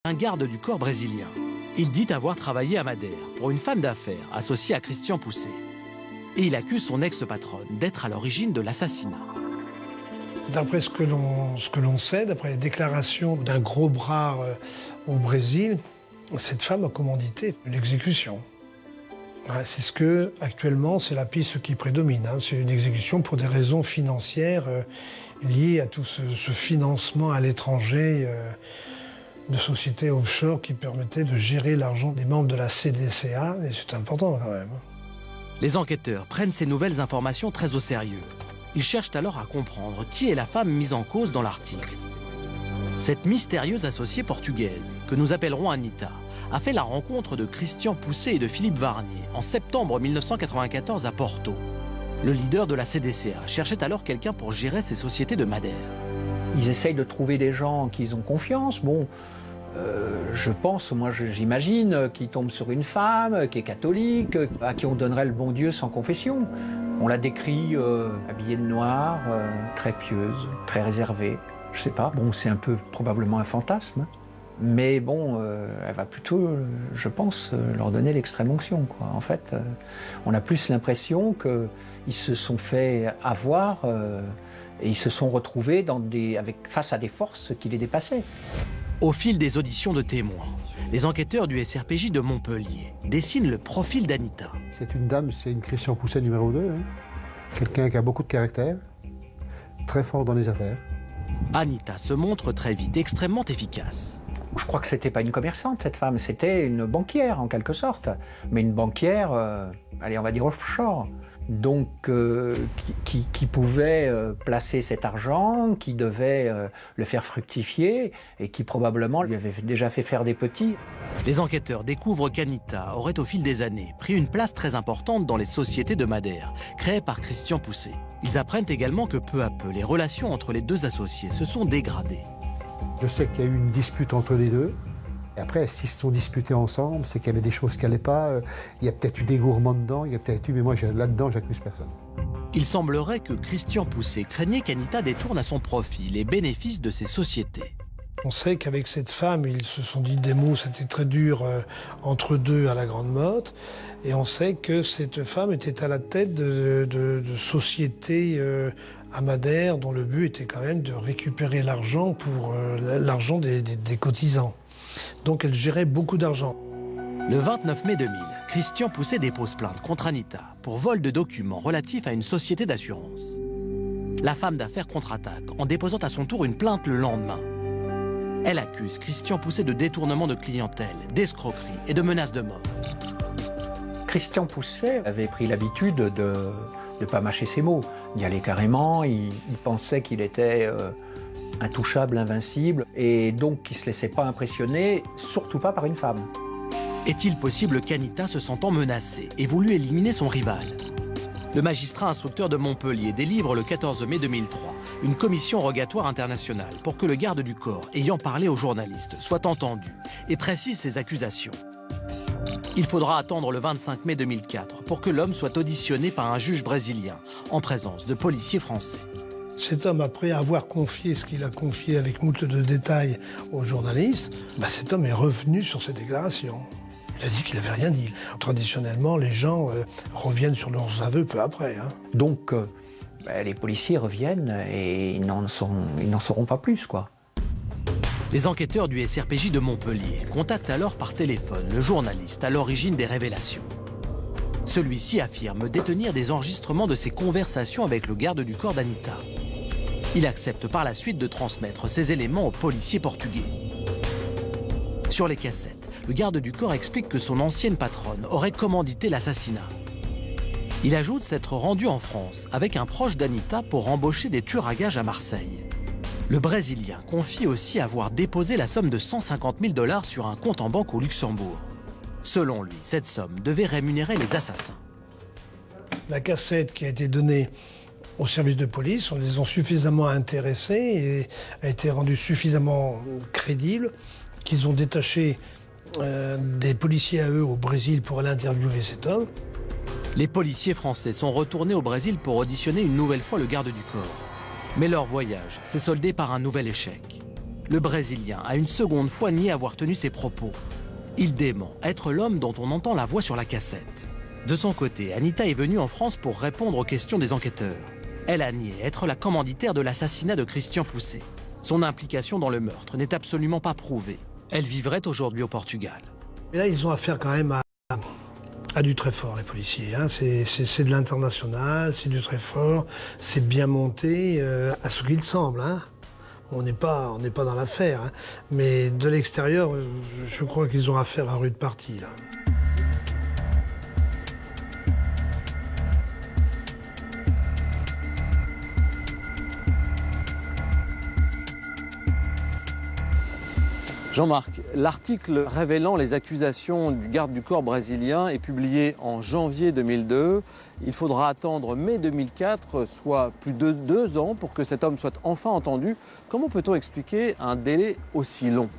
un garde du corps brésilien. Il dit avoir travaillé à Madère pour une femme d'affaires associée à Christian Poucet. Et il accuse son ex-patronne d'être à l'origine de l'assassinat. D'après ce que l'on sait, d'après les déclarations d'un gros bras au Brésil, cette femme a commandité l'exécution. C'est ce que, actuellement, c'est la piste qui prédomine. C'est une exécution pour des raisons financières liées à tout ce financement à l'étranger de sociétés offshore qui permettaient de gérer l'argent des membres de la CDCA, et c'est important quand même. Les enquêteurs prennent ces nouvelles informations très au sérieux. Ils cherchent alors à comprendre qui est la femme mise en cause dans l'article. Cette mystérieuse associée portugaise, que nous appellerons Anita, a fait la rencontre de Christian Poucet et de Philippe Varnier en septembre 1994 à Porto. Le leader de la CDCA cherchait alors quelqu'un pour gérer ses sociétés de Madère. Ils essayent de trouver des gens qu'ils ont confiance. Bon, je pense, moi j'imagine, qu'ils tombent sur une femme qui est catholique, à qui on donnerait le bon Dieu sans confession. On la décrit habillée de noir, très pieuse, très réservée. Je sais pas, bon, c'est un peu probablement un fantasme. Mais bon, elle va plutôt, je pense, leur donner l'extrême onction, quoi. En fait, on a plus l'impression qu'ils se sont fait avoir et ils se sont retrouvés face à des forces qui les dépassaient. Au fil des auditions de témoins, les enquêteurs du SRPJ de Montpellier dessinent le profil d'Anita. C'est une dame, c'est une Christian Poucet numéro 2. Quelqu'un qui a beaucoup de caractère, très fort dans les affaires. Anita se montre très vite extrêmement efficace. Je crois que c'était pas une commerçante, cette femme, c'était une banquière en quelque sorte. Mais une banquière, allez, on va dire offshore. Donc, qui pouvait placer cet argent, qui devait le faire fructifier et qui probablement lui avait déjà fait faire des petits. Les enquêteurs découvrent qu'Anita aurait au fil des années pris une place très importante dans les sociétés de Madère, créées par Christian Poucet. Ils apprennent également que peu à peu, les relations entre les deux associés se sont dégradées. Je sais qu'il y a eu une dispute entre les deux. Et après, s'ils se sont disputés ensemble, c'est qu'il y avait des choses qui n'allaient pas. Il y a peut-être eu des gourmands dedans, il y a peut-être eu, mais moi là-dedans, j'accuse personne. Il semblerait que Christian Poucet craignait qu'Anita détourne à son profit les bénéfices de ses sociétés. On sait qu'avec cette femme, ils se sont dit des mots, c'était très dur entre deux à la Grande Motte. Et on sait que cette femme était à la tête de sociétés à Madère, dont le but était quand même de récupérer l'argent pour l'argent des cotisants. Donc elle gérait beaucoup d'argent. Le 29 mai 2000, Christian Poucet dépose plainte contre Anita pour vol de documents relatifs à une société d'assurance. La femme d'affaires contre-attaque en déposant à son tour une plainte le lendemain. Elle accuse Christian Poucet de détournement de clientèle, d'escroquerie et de menaces de mort. Christian Poucet avait pris l'habitude de ne pas mâcher ses mots, d'y aller carrément. Il pensait qu'il était intouchable, invincible, et donc qui ne se laissait pas impressionner, surtout pas par une femme. Est-il possible qu'Anita, se sentant menacée, ait voulu éliminer son rival? Le magistrat instructeur de Montpellier délivre le 14 mai 2003 une commission rogatoire internationale pour que le garde du corps, ayant parlé aux journalistes, soit entendu et précise ses accusations. Il faudra attendre le 25 mai 2004 pour que l'homme soit auditionné par un juge brésilien, en présence de policiers français. Cet homme, après avoir confié ce qu'il a confié avec moult de détails aux journalistes, cet homme est revenu sur ses déclarations. Il a dit qu'il n'avait rien dit. Traditionnellement, les gens reviennent sur leurs aveux peu après. Donc, les policiers reviennent et ils n'en sauront pas plus, quoi. Les enquêteurs du SRPJ de Montpellier contactent alors par téléphone le journaliste à l'origine des révélations. Celui-ci affirme détenir des enregistrements de ses conversations avec le garde du corps d'Anita. Il accepte par la suite de transmettre ces éléments aux policiers portugais. Sur les cassettes, le garde du corps explique que son ancienne patronne aurait commandité l'assassinat. Il ajoute s'être rendu en France avec un proche d'Anita pour embaucher des tueurs à gages à Marseille. Le Brésilien confie aussi avoir déposé la somme de 150 000 $ sur un compte en banque au Luxembourg. Selon lui, cette somme devait rémunérer les assassins. La cassette qui a été donnée au service de police, on les a suffisamment intéressés et a été rendue suffisamment crédible qu'ils ont détaché des policiers à eux au Brésil pour aller interviewer cet homme. Les policiers français sont retournés au Brésil pour auditionner une nouvelle fois le garde du corps. Mais leur voyage s'est soldé par un nouvel échec. Le Brésilien a une seconde fois nié avoir tenu ses propos. Il dément être l'homme dont on entend la voix sur la cassette. De son côté, Anita est venue en France pour répondre aux questions des enquêteurs. Elle a nié être la commanditaire de l'assassinat de Christian Poucet. Son implication dans le meurtre n'est absolument pas prouvée. Elle vivrait aujourd'hui au Portugal. Et là, ils ont affaire quand même à du très fort, les policiers. Hein. C'est de l'international, c'est du très fort, c'est bien monté, à ce qu'il semble. Hein. On n'est pas dans l'affaire, hein. Mais de l'extérieur, je crois qu'ils ont affaire à rude partie, là. Jean-Marc, l'article révélant les accusations du garde du corps brésilien est publié en janvier 2002. Il faudra attendre mai 2004, soit plus de 2 ans, pour que cet homme soit enfin entendu. Comment peut-on expliquer un délai aussi long ?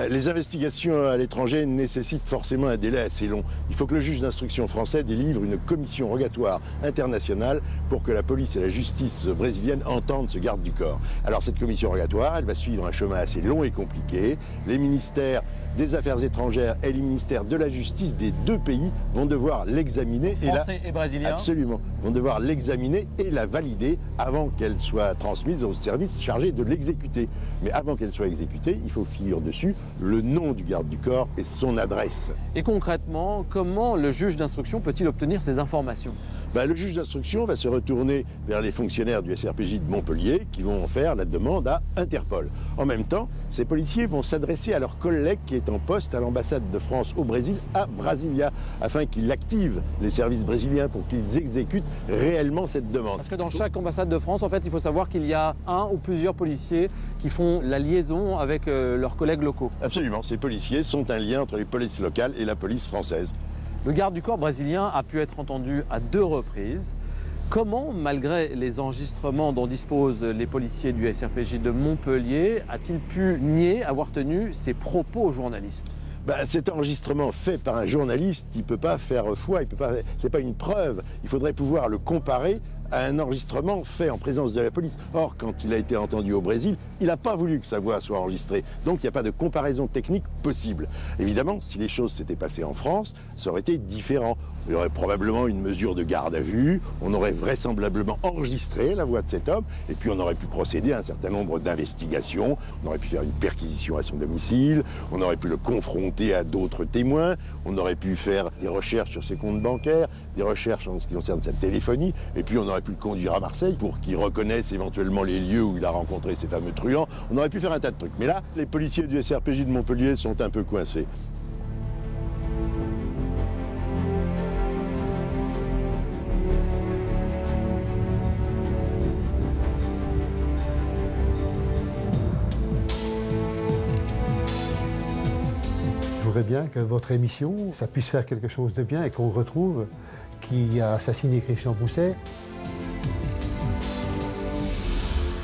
Les investigations à l'étranger nécessitent forcément un délai assez long. Il faut que le juge d'instruction français délivre une commission rogatoire internationale pour que la police et la justice brésilienne entendent ce garde du corps. Alors cette commission rogatoire, elle va suivre un chemin assez long et compliqué. Les ministères des Affaires étrangères et les ministères de la Justice des 2 pays vont devoir l'examiner. Français et brésilien ? Absolument. Vont devoir l'examiner et la valider avant qu'elle soit transmise au service chargé de l'exécuter. Mais avant qu'elle soit exécutée, il faut figurer dessus le nom du garde du corps et son adresse. Et concrètement, comment le juge d'instruction peut-il obtenir ces informations ? Le juge d'instruction va se retourner vers les fonctionnaires du SRPJ de Montpellier qui vont faire la demande à Interpol. En même temps, ces policiers vont s'adresser à leur collègue qui est en poste à l'ambassade de France au Brésil, à Brasilia, afin qu'il active les services brésiliens pour qu'ils exécutent réellement cette demande. Parce que dans chaque ambassade de France, en fait, il faut savoir qu'il y a un ou plusieurs policiers qui font la liaison avec leurs collègues locaux. Absolument, ces policiers sont un lien entre les polices locales et la police française. Le garde du corps brésilien a pu être entendu à 2 reprises. Comment, malgré les enregistrements dont disposent les policiers du SRPJ de Montpellier, a-t-il pu nier avoir tenu ses propos aux journalistes ? Cet enregistrement fait par un journaliste, il ne peut pas faire foi, c'est pas une preuve. Il faudrait pouvoir le comparer à un enregistrement fait en présence de la police. Or, quand il a été entendu au Brésil, il n'a pas voulu que sa voix soit enregistrée. Donc, il n'y a pas de comparaison technique possible. Évidemment, si les choses s'étaient passées en France, ça aurait été différent. Il y aurait probablement une mesure de garde à vue, on aurait vraisemblablement enregistré la voix de cet homme, et puis on aurait pu procéder à un certain nombre d'investigations, on aurait pu faire une perquisition à son domicile, on aurait pu le confronter à d'autres témoins, on aurait pu faire des recherches sur ses comptes bancaires, des recherches en ce qui concerne sa téléphonie, et puis on aurait pu le conduire à Marseille pour qu'il reconnaisse éventuellement les lieux où il a rencontré ces fameux truands. On aurait pu faire un tas de trucs. Mais là, les policiers du SRPJ de Montpellier sont un peu coincés. Je voudrais bien que votre émission, ça puisse faire quelque chose de bien et qu'on retrouve qui a assassiné Christian Poucet.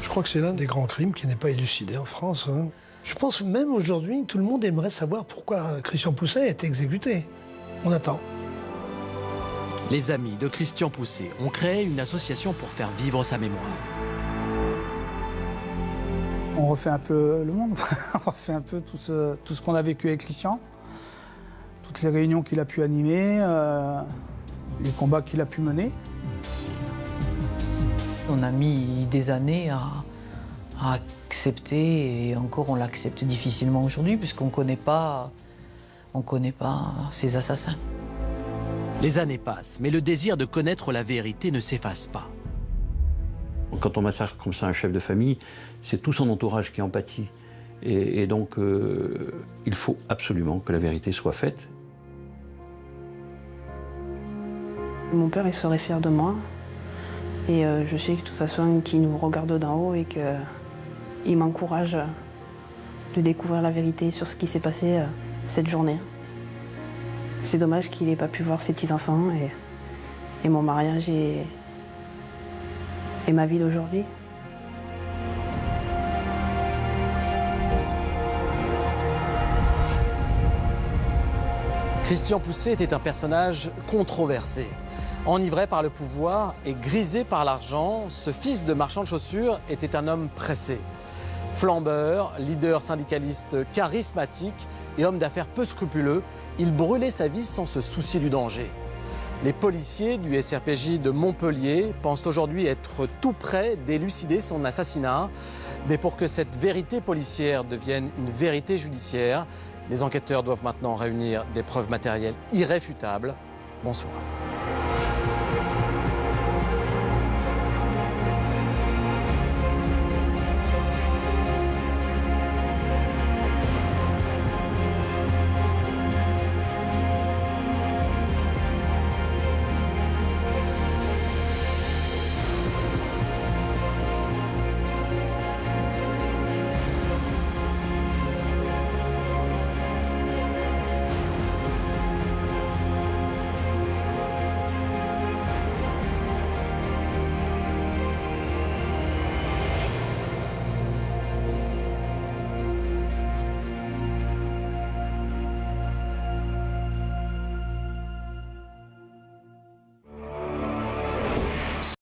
Je crois que c'est l'un des grands crimes qui n'est pas élucidé en France. Hein. Je pense même aujourd'hui, tout le monde aimerait savoir pourquoi Christian Poucet a été exécuté. On attend. Les amis de Christian Poucet ont créé une association pour faire vivre sa mémoire. On refait un peu le monde, on refait un peu tout ce qu'on a vécu avec Christian, toutes les réunions qu'il a pu animer, les combats qu'il a pu mener. On a mis des années à accepter, et encore on l'accepte difficilement aujourd'hui, puisqu'on ne connaît pas ces assassins. Les années passent, mais le désir de connaître la vérité ne s'efface pas. Quand on massacre comme ça un chef de famille, c'est tout son entourage qui en pâtit. Et donc, il faut absolument que la vérité soit faite. Mon père, il serait fier de moi. Et je sais que de toute façon, qu'il nous regarde d'en haut et qu'il m'encourage de découvrir la vérité sur ce qui s'est passé cette journée. C'est dommage qu'il n'ait pas pu voir ses petits-enfants et mon mariage et ma vie d'aujourd'hui. Christian Poucet était un personnage controversé. Enivré par le pouvoir et grisé par l'argent, ce fils de marchand de chaussures était un homme pressé. Flambeur, leader syndicaliste charismatique et homme d'affaires peu scrupuleux, il brûlait sa vie sans se soucier du danger. Les policiers du SRPJ de Montpellier pensent aujourd'hui être tout près d'élucider son assassinat. Mais pour que cette vérité policière devienne une vérité judiciaire, les enquêteurs doivent maintenant réunir des preuves matérielles irréfutables. Bonsoir.